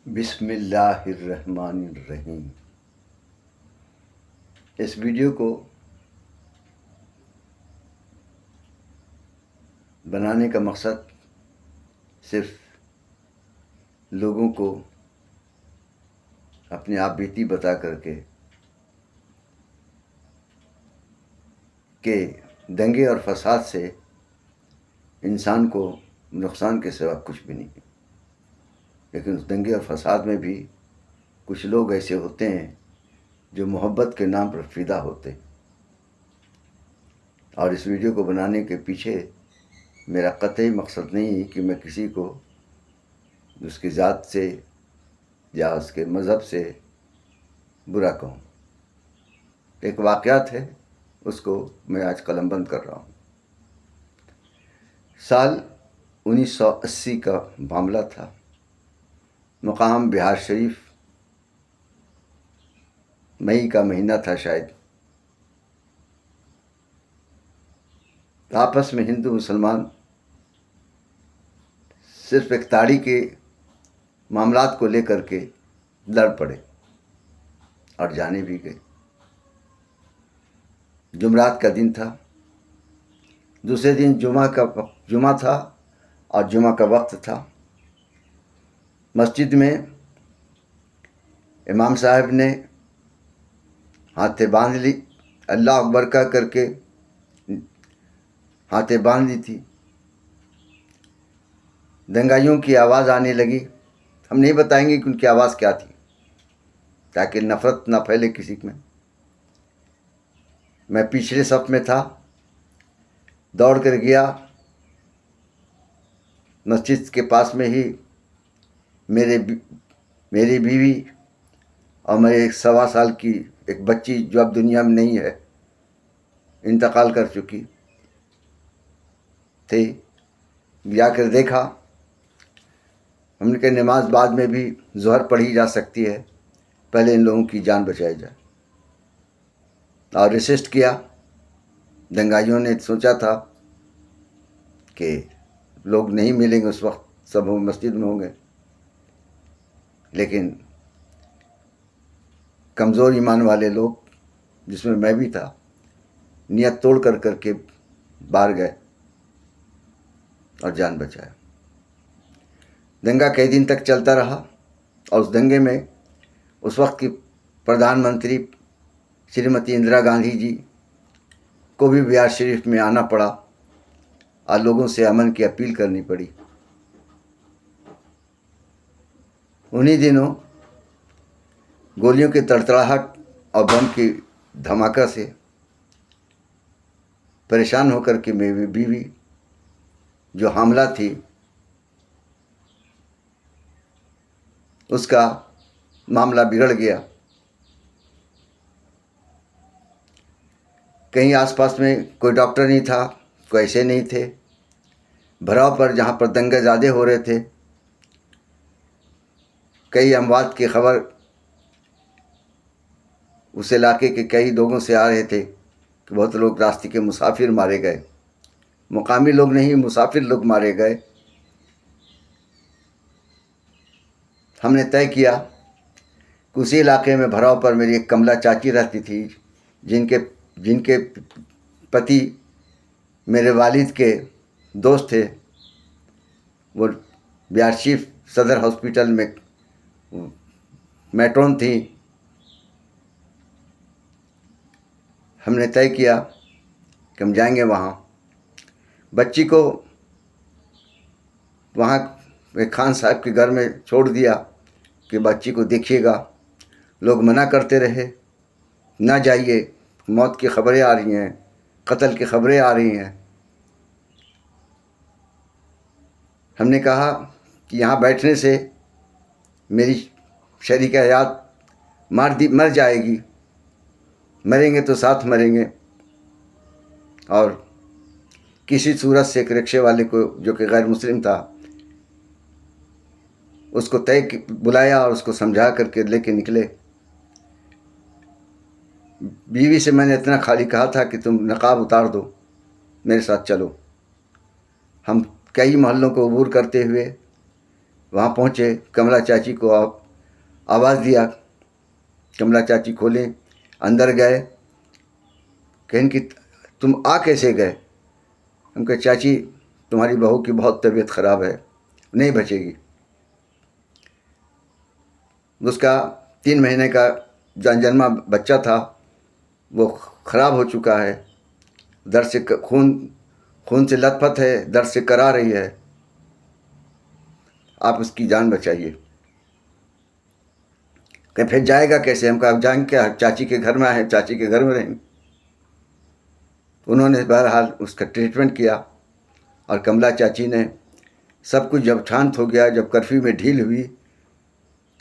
बिस्मिल्लाहिर्रहमानिर्रहीम। इस वीडियो को बनाने का मकसद सिर्फ लोगों को अपनी आप बीती बता करके कि दंगे और फसाद से इंसान को नुकसान के सिवा कुछ भी नहीं, लेकिन उस दंगे और फसाद में भी कुछ लोग ऐसे होते हैं जो मोहब्बत के नाम पर फ़िदा होते। और इस वीडियो को बनाने के पीछे मेरा कतई मकसद नहीं है कि मैं किसी को उसकी ज़ात से या उसके मज़हब से बुरा कहूँ। एक वाक़यात है, उसको मैं आज कलमबंद कर रहा हूँ। साल 1980 का मामला था। मुकाम बिहार शरीफ, मई का महीना था शायद। आपस में हिंदू मुसलमान सिर्फ एक ताड़ी के मामलात को लेकर के लड़ पड़े और जाने भी गए। जुमरात का दिन था। दूसरे दिन जुमा था और जुमा का वक्त था। मस्जिद में इमाम साहब ने हाथे बांध ली, अल्लाह अकबर का करके हाथे बांध ली थी। दंगाइयों की आवाज़ आने लगी। हम नहीं बताएंगे कि उनकी आवाज़ क्या थी, ताकि नफ़रत ना फैले किसी में। मैं पिछले सफ में था, दौड़ कर गया। मस्जिद के पास में ही मेरी बीवी और मेरे 1.25 साल की एक बच्ची, जो अब दुनिया में नहीं है, इंतकाल कर चुकी थी। जाकर देखा। हमने कहा नमाज बाद में भी ज़ोहर पढ़ी जा सकती है, पहले इन लोगों की जान बचाई जाए। और रेसिस्ट किया। दंगाइयों ने सोचा था कि लोग नहीं मिलेंगे उस वक्त, सब मस्जिद में होंगे, लेकिन कमज़ोर ईमान वाले लोग, जिसमें मैं भी था, नियत तोड़ कर करके बाहर गए और जान बचाया। दंगा कई दिन तक चलता रहा और उस दंगे में उस वक्त की प्रधानमंत्री श्रीमती इंदिरा गांधी जी को भी बिहार शरीफ में आना पड़ा और लोगों से अमन की अपील करनी पड़ी। उन्हीं दिनों गोलियों की तड़तड़ाहट और बम की धमाका से परेशान होकर के मेरी बीवी, जो हामला थी, उसका मामला बिगड़ गया। कहीं आसपास में कोई डॉक्टर नहीं था, कोई ऐसे नहीं थे। भराव पर, जहाँ पर दंगे ज़्यादा हो रहे थे, कई अमवात की खबर उस इलाके के कई लोगों से आ रहे थे कि बहुत लोग रास्ते के मुसाफिर मारे गए। मुकामी लोग नहीं, मुसाफिर लोग मारे गए। हमने तय किया कि उसी इलाके में भराव पर मेरी एक कमला चाची रहती थी, जिनके पति मेरे वालिद के दोस्त थे। वो बिहार शरीफ सदर हॉस्पिटल में मैट्रोन थी। हमने तय किया कि हम जाएंगे वहाँ। बच्ची को वहाँ एक खान साहब के घर में छोड़ दिया कि बच्ची को देखिएगा। लोग मना करते रहे, ना जाइए, मौत की खबरें आ रही हैं, कत्ल की खबरें आ रही हैं। हमने कहा कि यहाँ बैठने से मेरी शरीक हयात मर जाएगी, मरेंगे तो साथ मरेंगे। और किसी सूरत से एक रिक्शे वाले को, जो कि गैर मुस्लिम था, उसको बुलाया और उसको समझा करके लेके निकले। बीवी से मैंने इतना खाली कहा था कि तुम नकाब उतार दो, मेरे साथ चलो। हम कई मोहल्लों को अबूर करते हुए वहाँ पहुँचे, कमला चाची को आप आवाज़ दिया, कमला चाची खोले, अंदर गए। कहें कि तुम आ कैसे गए? हम कहे चाची तुम्हारी बहू की बहुत तबीयत ख़राब है, नहीं बचेगी। उसका 3 महीने का जन्मा बच्चा था, वो ख़राब हो चुका है, दर्द से खून से लथपथ है, दर्द से करा रही है, आप उसकी जान बचाइए। कहे फिर जाएगा कैसे? हम कहा जाएंगे क्या, चाची के घर में आए, चाची के घर में रहेंगे। उन्होंने बहरहाल उसका ट्रीटमेंट किया और कमला चाची ने सब कुछ जब शांत हो गया, जब कर्फ्यू में ढील हुई,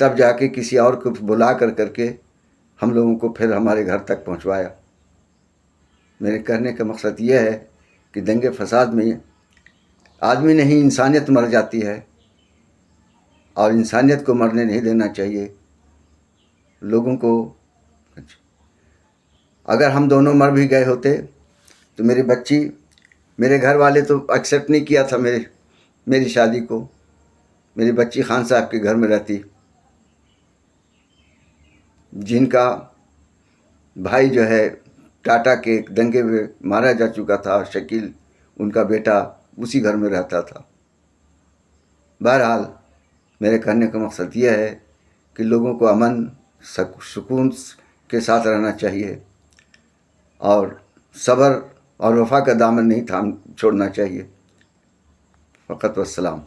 तब जाके किसी और को बुला करके हम लोगों को फिर हमारे घर तक पहुंचवाया। मेरे कहने का मकसद ये है कि दंगे फसाद में आदमी नहीं, इंसानियत मर जाती है और इंसानियत को मरने नहीं देना चाहिए लोगों को। अगर हम दोनों मर भी गए होते तो मेरी बच्ची, मेरे घर वाले तो एक्सेप्ट नहीं किया था मेरी शादी को। मेरी बच्ची खान साहब के घर में रहती, जिनका भाई जो है टाटा के दंगे में मारा जा चुका था, शकील उनका बेटा उसी घर में रहता था। बहरहाल मेरे कहने का मकसद यह है कि लोगों को अमन सुकून के साथ रहना चाहिए और सब्र और वफ़ा का दामन नहीं छोड़ना चाहिए। फ़कत वस्सलाम।